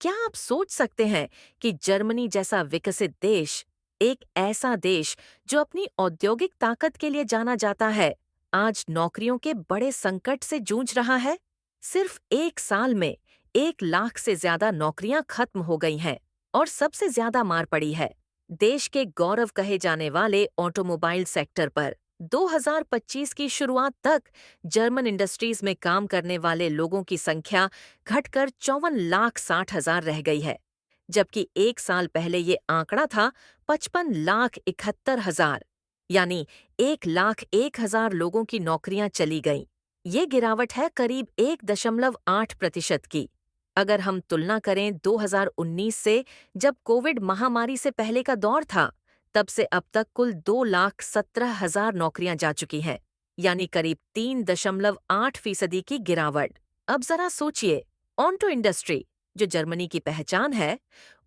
क्या आप सोच सकते हैं कि जर्मनी जैसा विकसित देश, एक ऐसा देश जो अपनी औद्योगिक ताकत के लिए जाना जाता है, आज नौकरियों के बड़े संकट से जूझ रहा है? सिर्फ एक साल में 1 लाख से ज्यादा नौकरियां खत्म हो गई हैं और सबसे ज्यादा मार पड़ी है देश के गौरव कहे जाने वाले ऑटोमोबाइल सेक्टर पर। 2025 की शुरुआत तक जर्मन इंडस्ट्रीज में काम करने वाले लोगों की संख्या घटकर 54,60,000 रह गई है, जबकि एक साल पहले ये आंकड़ा था 55,71,000। यानी 1,01,000 लोगों की नौकरियां चली गईं। ये गिरावट है करीब 1.8% की। अगर हम तुलना करें 2019 से, जब कोविड महामारी से पहले का दौर था, तब से अब तक कुल 2,17,000 नौकरियां जा चुकी हैं, यानी करीब 3.8% की गिरावट। अब जरा सोचिए, ऑटो इंडस्ट्री, जो जर्मनी की पहचान है,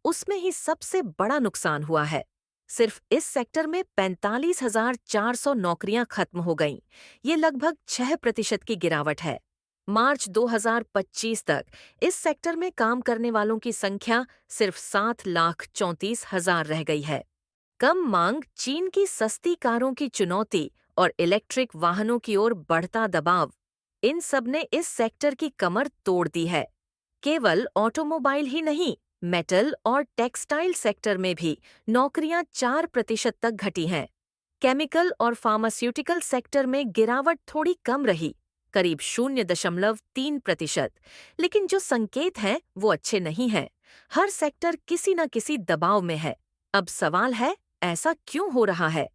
उसमें ही सबसे बड़ा नुकसान हुआ है। सिर्फ इस सेक्टर में 45,400 नौकरियां खत्म हो गईं। ये लगभग 6% की गिरावट है। मार्च 2025 तक इस सेक्टर में काम करने वालों की संख्या सिर्फ 7,34,000 रह गई है। कम मांग, चीन की सस्ती कारों की चुनौती और इलेक्ट्रिक वाहनों की ओर बढ़ता दबाव, इन सब ने इस सेक्टर की कमर तोड़ दी है। केवल ऑटोमोबाइल ही नहीं, मेटल और टेक्सटाइल सेक्टर में भी नौकरियां 4% तक घटी हैं। केमिकल और फार्मास्यूटिकल सेक्टर में गिरावट थोड़ी कम रही, करीब 0.3%, लेकिन जो संकेत हैं वो अच्छे नहीं हैं। हर सेक्टर किसी न किसी दबाव में है। अब सवाल है, ऐसा क्यों हो रहा है?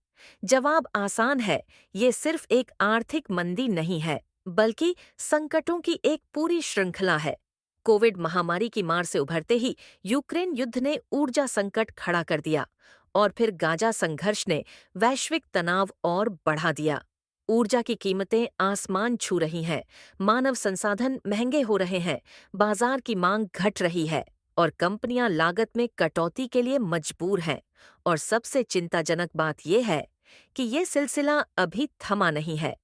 जवाब आसान है, ये सिर्फ एक आर्थिक मंदी नहीं है, बल्कि संकटों की एक पूरी श्रृंखला है। कोविड महामारी की मार से उभरते ही यूक्रेन युद्ध ने ऊर्जा संकट खड़ा कर दिया, और फिर गाजा संघर्ष ने वैश्विक तनाव और बढ़ा दिया। ऊर्जा की कीमतें आसमान छू रही हैं, मानव संसाधन महंगे हो रहे हैं, बाजार की मांग घट रही है और कंपनियां लागत में कटौती के लिए मजबूर हैं। और सबसे चिंताजनक बात यह है कि ये सिलसिला अभी थमा नहीं है।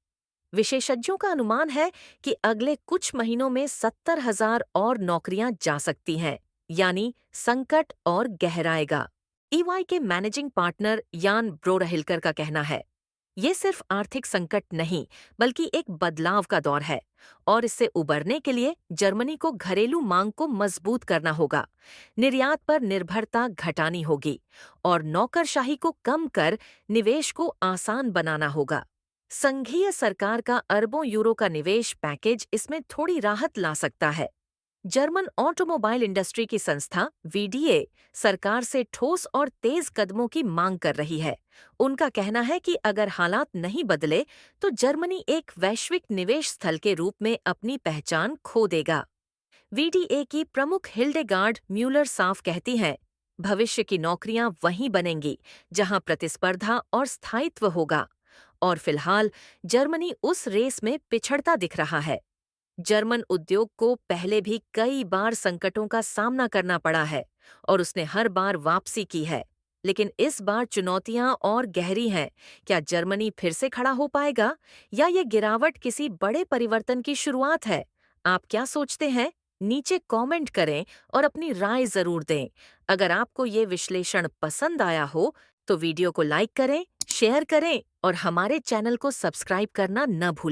विशेषज्ञों का अनुमान है कि अगले कुछ महीनों में 70,000 और नौकरियां जा सकती हैं, यानी संकट और गहराएगा। ईवाई के मैनेजिंग पार्टनर यान ब्रोरहिलकर का कहना है, ये सिर्फ आर्थिक संकट नहीं, बल्कि एक बदलाव का दौर है, और इससे उबरने के लिए जर्मनी को घरेलू मांग को मजबूत करना होगा, निर्यात पर निर्भरता घटानी होगी और नौकरशाही को कम कर निवेश को आसान बनाना होगा। संघीय सरकार का अरबों यूरो का निवेश पैकेज इसमें थोड़ी राहत ला सकता है। जर्मन ऑटोमोबाइल इंडस्ट्री की संस्था वीडीए सरकार से ठोस और तेज कदमों की मांग कर रही है। उनका कहना है कि अगर हालात नहीं बदले तो जर्मनी एक वैश्विक निवेश स्थल के रूप में अपनी पहचान खो देगा। वीडीए की प्रमुख हिल्डेगार्ड म्यूलर साफ कहती हैं, भविष्य की नौकरियां वहीं बनेंगी जहां प्रतिस्पर्धा और स्थायित्व होगा। और फिलहाल जर्मनी उस रेस में पिछड़ता दिख रहा है। जर्मन उद्योग को पहले भी कई बार संकटों का सामना करना पड़ा है और उसने हर बार वापसी की है, लेकिन इस बार चुनौतियां और गहरी हैं। क्या जर्मनी फिर से खड़ा हो पाएगा, या ये गिरावट किसी बड़े परिवर्तन की शुरुआत है? आप क्या सोचते हैं? नीचे कमेंट करें और अपनी राय जरूर दें। अगर आपको ये विश्लेषण पसंद आया हो तो वीडियो को लाइक करें, शेयर करें और हमारे चैनल को सब्सक्राइब करना न भूलें।